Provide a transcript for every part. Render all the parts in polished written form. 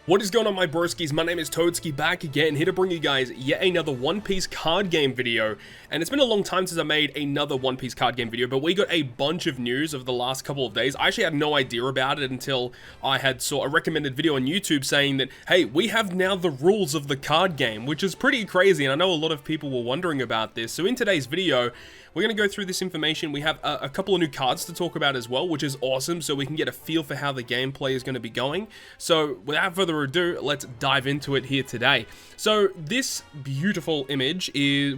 What is going on, my broskies? My name is TheLordShiro, back again, here to bring you guys yet another One Piece card game video. And it's been a long time since I made another One Piece card game video, but we got a bunch of news over the last couple of days. I actually had no idea about it until I had saw a recommended video on YouTube saying that, hey, we have now the rules of the card game, which is pretty crazy, and I know a lot of people were wondering about this. So in today's video, we're going to go through this information. We have a couple of new cards to talk about as well, which is awesome, so we can get a feel for how the gameplay is going to be going. So without further ado, let's dive into it here today. So this beautiful image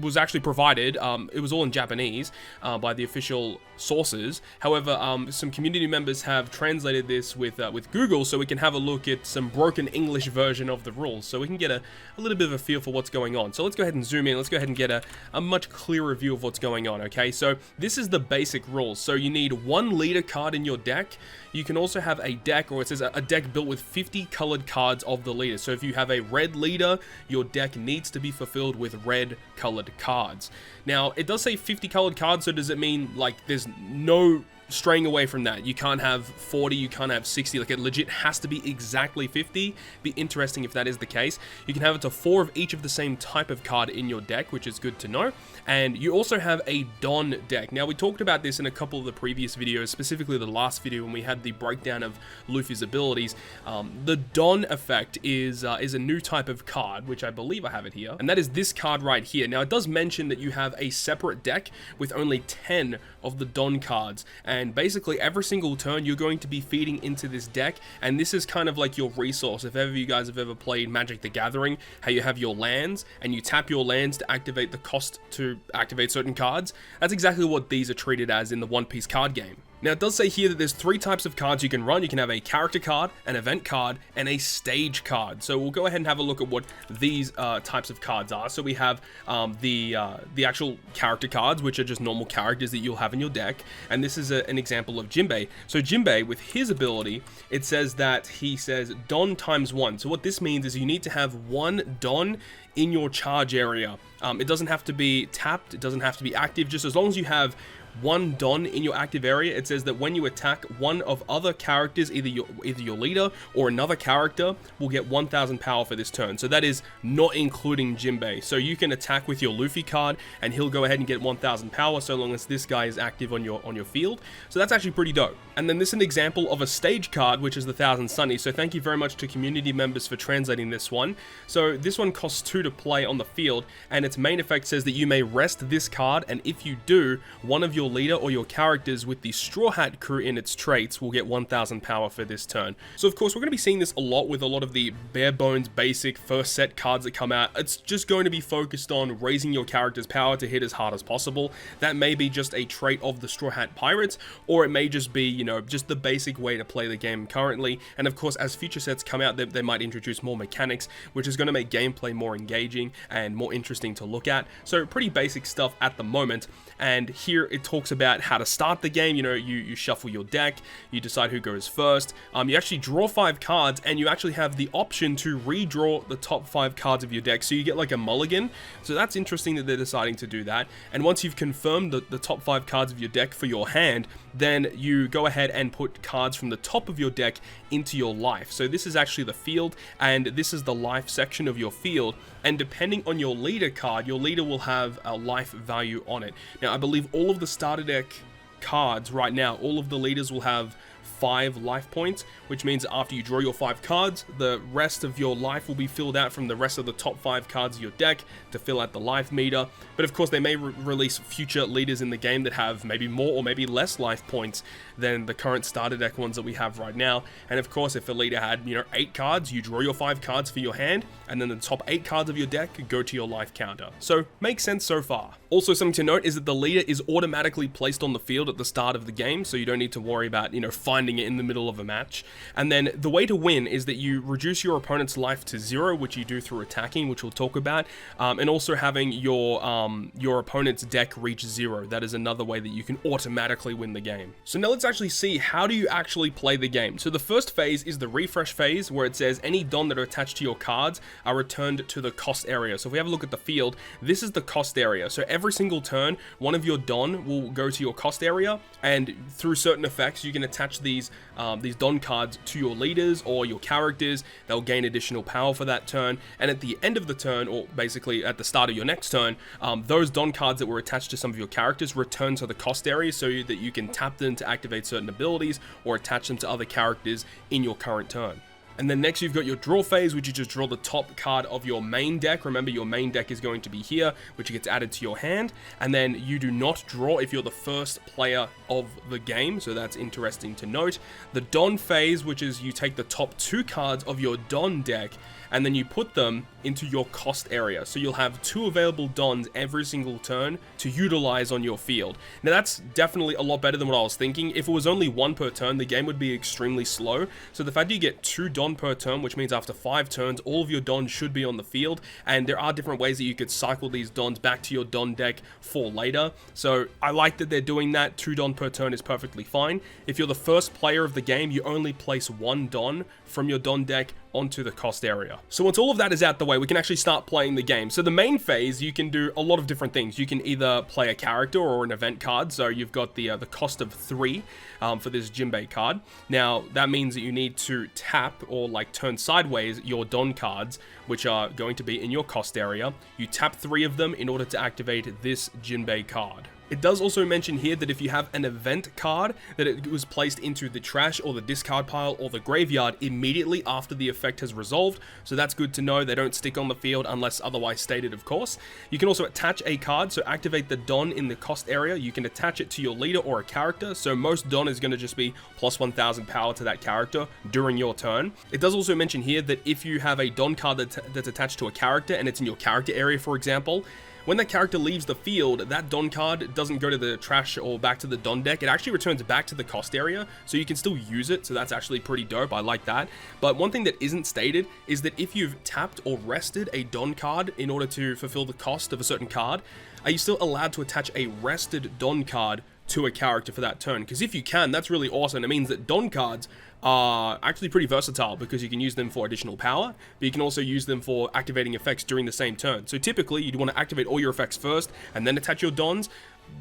was actually provided, it was all in Japanese by the official sources. However, some community members have translated this with Google, so we can have a look at some broken English version of the rules, so we can get a little bit of a feel for what's going on. So let's go ahead and zoom in. Let's go ahead and get a much clearer view of what's going on. Okay, so this is the basic rules. So you need one leader card in your deck. You can also have a deck, or it says a deck built with 50 colored cards of the leader. So if you have a red leader, your deck needs to be fulfilled with red colored cards. Now, it does say 50 colored cards, so does it mean like there's no straying away from that? You can't have 40, you can't have 60, like it legit has to be exactly 50. Be interesting if that is the case. You can have it to 4 of each of the same type of card in your deck, which is good to know. And you also have a Don deck. Now, we talked about this in a couple of the previous videos, specifically the last video when we had the breakdown of Luffy's abilities. The Don effect is a new type of card, which I believe I have it here, and that is this card right here. Now, it does mention that you have a separate deck with only 10 of the Don cards, and basically every single turn you're going to be feeding into this deck, and this is kind of like your resource. If ever you guys have ever played Magic the Gathering, how you have your lands and you tap your lands to activate the cost to activate certain cards, that's exactly what these are treated as in the One Piece card game. Now, it does say here that there's 3 types of cards you can run. You can have a character card, an event card, and a stage card. So we'll go ahead and have a look at what these types of cards are. So we have the actual character cards, which are just normal characters that you'll have in your deck. And this is an example of Jinbei. So Jinbei, with his ability, it says that he says Don times 1. So what this means is you need to have 1 Don in your charge area. It doesn't have to be tapped. It doesn't have to be active. Just as long as you have 1 Don in your active area, it says that when you attack one of other characters, either your leader or another character, will get 1000 power for this turn. So that is not including Jinbei. So you can attack with your Luffy card and he'll go ahead and get 1000 power so long as this guy is active on your field. So that's actually pretty dope. And then this is an example of a stage card, which is the 1000 Sunny. So thank you very much to community members for translating this one. So this one costs 2 to play on the field, and its main effect says that you may rest this card, and if you do, one of your leader or your characters with the Straw Hat crew in its traits will get 1000 power for this turn. So of course we're going to be seeing this a lot with a lot of the bare bones basic first set cards that come out. It's just going to be focused on raising your character's power to hit as hard as possible. That may be just a trait of the Straw Hat Pirates, or it may just be, you know, just the basic way to play the game currently. And of course, as future sets come out, they might introduce more mechanics, which is going to make gameplay more engaging and more interesting to look at. So pretty basic stuff at the moment. And here it talks about how to start the game. You know, you shuffle your deck, you decide who goes first, you actually draw 5 cards, and you actually have the option to redraw the top 5 cards of your deck, so you get like a mulligan. So that's interesting that they're deciding to do that. And once you've confirmed the top 5 cards of your deck for your hand, then you go ahead and put cards from the top of your deck into your life. So this is actually the field, and this is the life section of your field, and depending on your leader card, your leader will have a life value on it. Now, I believe all of the starter deck cards right now, all of the leaders will have 5 life points, which means after you draw your 5 cards, the rest of your life will be filled out from the rest of the top 5 cards of your deck to fill out the life meter. But of course, they may release future leaders in the game that have maybe more or maybe less life points than the current starter deck ones that we have right now. And of course, if a leader had, you know, 8 cards, you draw your 5 cards for your hand, and then the top 8 cards of your deck go to your life counter. So makes sense so far. Also, something to note is that the leader is automatically placed on the field at the start of the game, so you don't need to worry about, you know, finding it in the middle of a match. And then the way to win is that you reduce your opponent's life to 0, which you do through attacking, which we'll talk about, and also having your opponent's deck reach 0. That is another way that you can automatically win the game. So now let's actually see, how do you actually play the game? So the first phase is the refresh phase, where it says any Don that are attached to your cards are returned to the cost area. So if we have a look at the field, this is the cost area. So every single turn, one of your Don will go to your cost area, and through certain effects, you can attach the these Don cards to your leaders or your characters. They'll gain additional power for that turn, and at the end of the turn, or basically at the start of your next turn, those Don cards that were attached to some of your characters return to the cost area so that you can tap them to activate certain abilities or attach them to other characters in your current turn. And then next you've got your draw phase, which you just draw the top card of your main deck. Remember, your main deck is going to be here, which gets added to your hand. And then you do not draw if you're the first player of the game, so that's interesting to note. The Don phase, which is you take the top 2 cards of your Don deck, and then you put them into your cost area. So you'll have 2 available Dons every single turn to utilize on your field. Now that's definitely a lot better than what I was thinking. If it was only 1 per turn, the game would be extremely slow. So the fact that you get 2 Don per turn, which means after 5 turns, all of your Dons should be on the field. And there are different ways that you could cycle these Dons back to your Don deck for later. So I like that they're doing that. 2 Don per turn is perfectly fine. If you're the first player of the game, you only place 1 Don from your Don deck onto the cost area. So once all of that is out the way, we can actually start playing the game. So the main phase, you can do a lot of different things. You can either play a character or an event card. So you've got the cost of 3 for this Jinbei card. Now that means that you need to tap or like turn sideways your Don cards, which are going to be in your cost area. You tap 3 of them in order to activate this Jinbei card. It does also mention here that if you have an event card, that it was placed into the trash or the discard pile or the graveyard immediately after the effect has resolved. So that's good to know. They don't stick on the field unless otherwise stated, of course. You can also attach a card, so activate the Don in the cost area. You can attach it to your leader or a character. So most Don is going to just be plus 1000 power to that character during your turn. It does also mention here that if you have a Don card that's attached to a character and it's in your character area, for example, when that character leaves the field, that Don card doesn't go to the trash or back to the Don deck. It actually returns back to the cost area, so you can still use it, so that's actually pretty dope. I like that. But one thing that isn't stated is that if you've tapped or rested a Don card in order to fulfill the cost of a certain card, are you still allowed to attach a rested Don card to a character for that turn? Because if you can, that's really awesome. It means that Don cards are actually pretty versatile because you can use them for additional power, but you can also use them for activating effects during the same turn. So typically you'd want to activate all your effects first and then attach your Dons.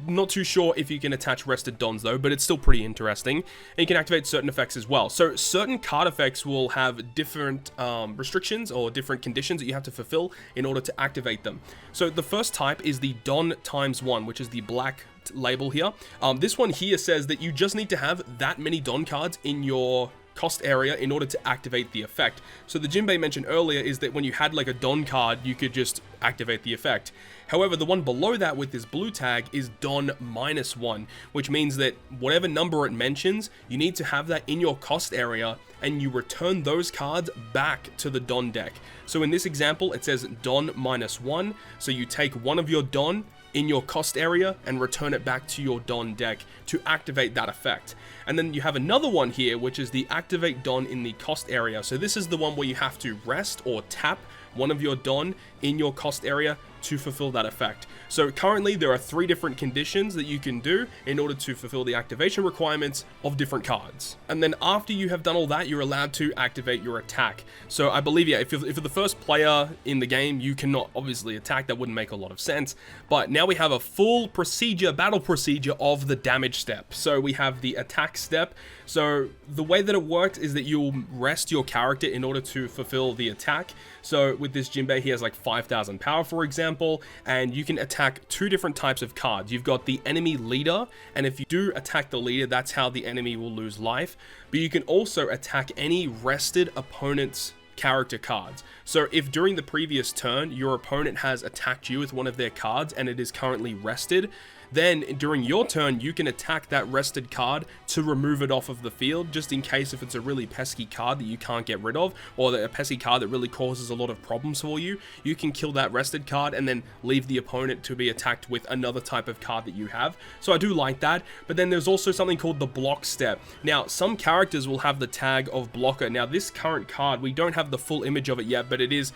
Not too sure if you can attach rested Dons though, but it's still pretty interesting. And you can activate certain effects as well. So certain card effects will have different restrictions or different conditions that you have to fulfill in order to activate them. So the first type is the Don ×1, which is the black label here. This one here says that you just need to have that many Don cards in your cost area in order to activate the effect. So the Jinbei mentioned earlier is that when you had like a Don card, you could just activate the effect. However, the one below that with this blue tag is Don -1, which means that whatever number it mentions, you need to have that in your cost area and you return those cards back to the Don deck. So in this example, it says Don -1. So you take one of your Don in your cost area and return it back to your Don deck to activate that effect. And then you have another one here, which is the activate Don in the cost area. So this is the one where you have to rest or tap one of your Don in your cost area to fulfill that effect. So currently there are 3 different conditions that you can do in order to fulfill the activation requirements of different cards. And then after you have done all that, you're allowed to activate your attack. So I believe, yeah, if you're the first player in the game, you cannot obviously attack. That wouldn't make a lot of sense. But now we have a full procedure, battle procedure of the damage step. So we have the attack step. So the way that it works is that you'll rest your character in order to fulfill the attack. So with this Jinbei, he has like 5000 power, for example, and you can attack 2 different types of cards. You've got the enemy leader, and if you do attack the leader, that's how the enemy will lose life. But you can also attack any rested opponent's character cards. So if during the previous turn, your opponent has attacked you with one of their cards and it is currently rested, then during your turn, you can attack that rested card to remove it off of the field, just in case if it's a really pesky card that you can't get rid of, or a pesky card that really causes a lot of problems for you, you can kill that rested card and then leave the opponent to be attacked with another type of card that you have. So I do like that. But then there's also something called the block step. Now, some characters will have the tag of blocker. Now, this current card, we don't have the full image of it yet, but it is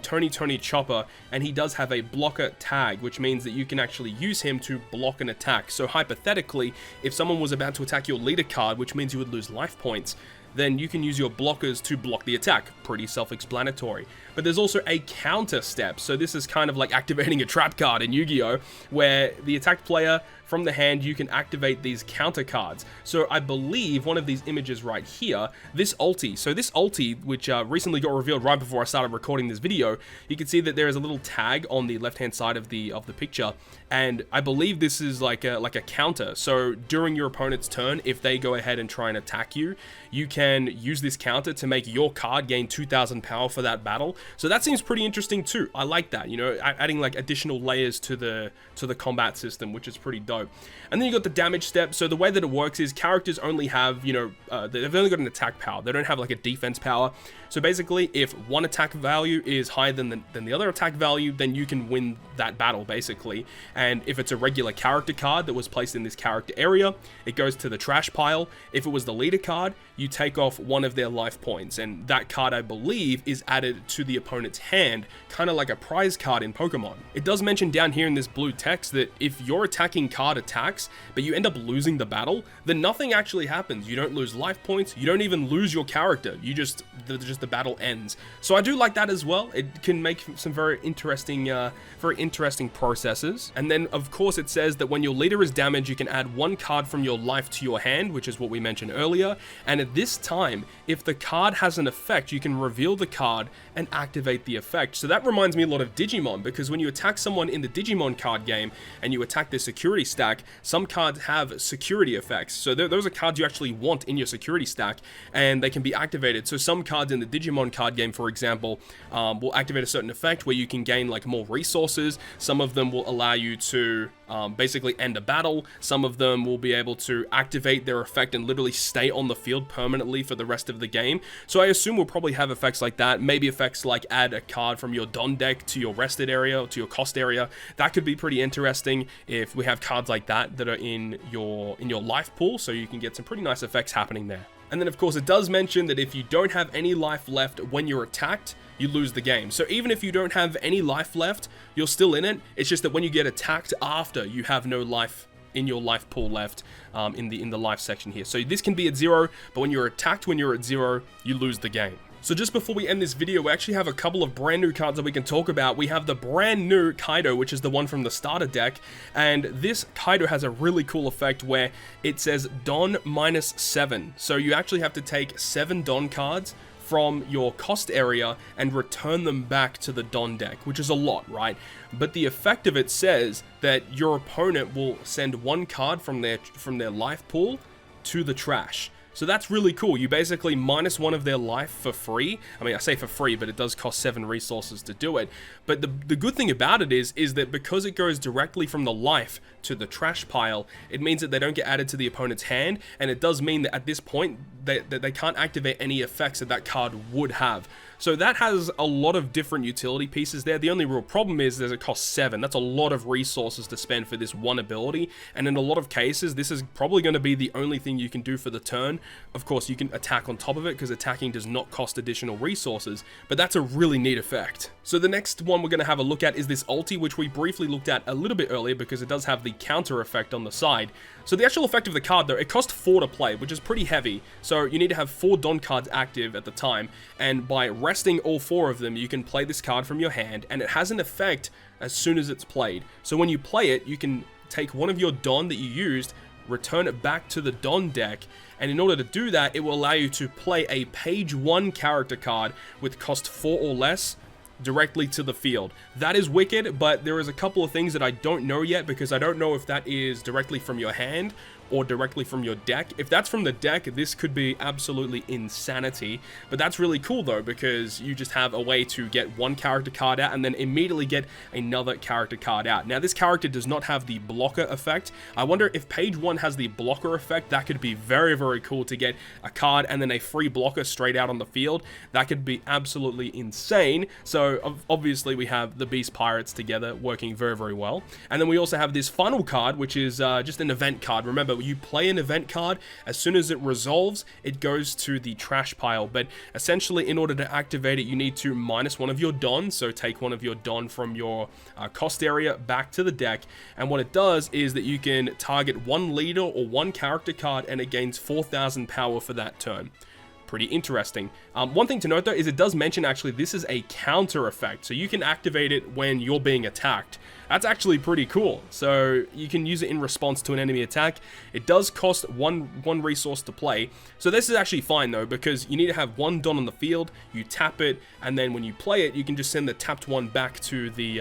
Tony Chopper, and he does have a blocker tag, which means that you can actually use him to block an attack. So hypothetically, if someone was about to attack your leader card, which means you would lose life points, then you can use your blockers to block the attack. Pretty self-explanatory. But there's also a counter step. So this is kind of like activating a trap card in Yu-Gi-Oh! Where the attacked player, from the hand, you can activate these counter cards. So I believe one of these images right here, this ulti. So this ulti, which recently got revealed right before I started recording this video, you can see that there is a little tag on the left-hand side of the picture, and I believe this is like a counter. So during your opponent's turn, if they go ahead and try and attack you, you can use this counter to make your card gain 2,000 power for that battle. So that seems pretty interesting too. I like that, you know, adding like additional layers to the combat system, which is pretty dope. And then you got the damage step. So the way that it works is characters only have, you know, they've only got an attack power. They don't have like a defense power. So basically, if one attack value is higher than the other attack value, then you can win that battle, basically. And if it's a regular character card that was placed in this character area, it goes to the trash pile. If it was the leader card, you take off one of their life points. And that card, I believe, is added to the opponent's hand, kind of like a prize card in Pokemon. It does mention down here in this blue text that if your attacking card attacks, but you end up losing the battle, then nothing actually happens. You don't lose life points. You don't even lose your character. You just the battle ends. So I do like that as well. It can make some very interesting processes. And then of course it says that when your leader is damaged, you can add one card from your life to your hand, which is what we mentioned earlier. And at this time, if the card has an effect, you can reveal the card and activate the effect. So that reminds me a lot of Digimon, because when you attack someone in the Digimon card game and you attack their security stack, some cards have security effects. So those are cards you actually want in your security stack, and they can be activated. So some cards in the Digimon card game, for example, will activate a certain effect where you can gain like more resources. Some of them will allow you to basically end a battle. Some of them will be able to activate their effect and literally stay on the field permanently for the rest of the game. So I assume we'll probably have effects like that. Maybe effects like add a card from your Don deck to your rested area or to your cost area. That could be pretty interesting if we have cards like that that are in your life pool, so you can get some pretty nice effects happening there. And then of course it does mention that if you don't have any life left when you're attacked, you lose the game. So even if you don't have any life left, you're still in it. It's just that when you get attacked after, you have no life in your life pool left in the life section here. So this can be at 0, but when you're attacked when you're at 0, you lose the game. So just before we end this video, we actually have a couple of brand new cards that we can talk about. We have the brand new Kaido, which is the one from the starter deck. And this Kaido has a really cool effect where it says Don -7. So you actually have to take 7 Don cards from your cost area and return them back to the Don deck, which is a lot, right? But the effect of it says that your opponent will send 1 card from their life pool to the trash. So that's really cool. You basically -1 of their life for free. I mean, I say for free, but it does cost 7 resources to do it. But the good thing about it is that because it goes directly from the life to the trash pile, it means that they don't get added to the opponent's hand, and it does mean that at this point, they can't activate any effects that card would have. So that has a lot of different utility pieces there. The only real problem is that it costs 7. That's a lot of resources to spend for this one ability, and in a lot of cases, this is probably going to be the only thing you can do for the turn. Of course, you can attack on top of it, because attacking does not cost additional resources, but that's a really neat effect. So the next one we're going to have a look at is this ulti, which we briefly looked at a little bit earlier, because it does have the counter effect on the side. So the actual effect of the card, though, it costs 4 to play, which is pretty heavy. So you need to have 4 Don cards active at the time, and by resting all 4 of them, you can play this card from your hand, and it has an effect as soon as it's played. So when you play it, you can take one of your Don that you used, return it back to the Don deck, and in order to do that, it will allow you to play a page 1 character card with cost 4 or less directly to the field. That is wicked, but there is a couple of things that I don't know yet, because I don't know if that is directly from your hand or directly from your deck. If that's from the deck, this could be absolutely insanity, but that's really cool though, because you just have a way to get 1 character card out and then immediately get another character card out. Now this character does not have the blocker effect. I wonder if page 1 has the blocker effect. That could be very, very cool to get a card and then a free blocker straight out on the field. That could be absolutely insane. So obviously we have the Beast Pirates together working very, very well. And then we also have this final card, which is just an event card. Remember, you play an event card, as soon as it resolves, it goes to the trash pile. But essentially, in order to activate it, you need to -1 of your Don, so take 1 of your Don from your cost area back to the deck. And what it does is that you can target 1 leader or 1 character card, and it gains 4,000 power for that turn. pretty interesting. One thing to note though is it does mention actually this is a counter effect, so you can activate it when you're being attacked. That's actually pretty cool. So you can use it in response to an enemy attack. It does cost one resource to play. So this is actually fine though, because you need to have one Don on the field, you tap it, and then when you play it, you can just send the tapped one back to the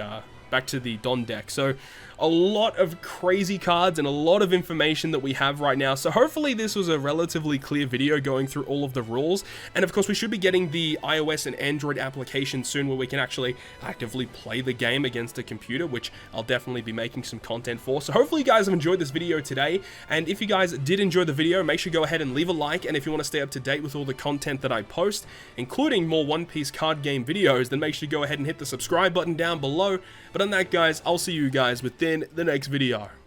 Don deck. So a lot of crazy cards and a lot of information that we have right now. So hopefully this was a relatively clear video going through all of the rules. And of course we should be getting the iOS and Android application soon where we can actually actively play the game against a computer, which I'll definitely be making some content for. So hopefully you guys have enjoyed this video today. And if you guys did enjoy the video, make sure you go ahead and leave a like. And if you want to stay up to date with all the content that I post, including more One Piece card game videos, then make sure you go ahead and hit the subscribe button down below. But on that, guys, I'll see you guys within the next video.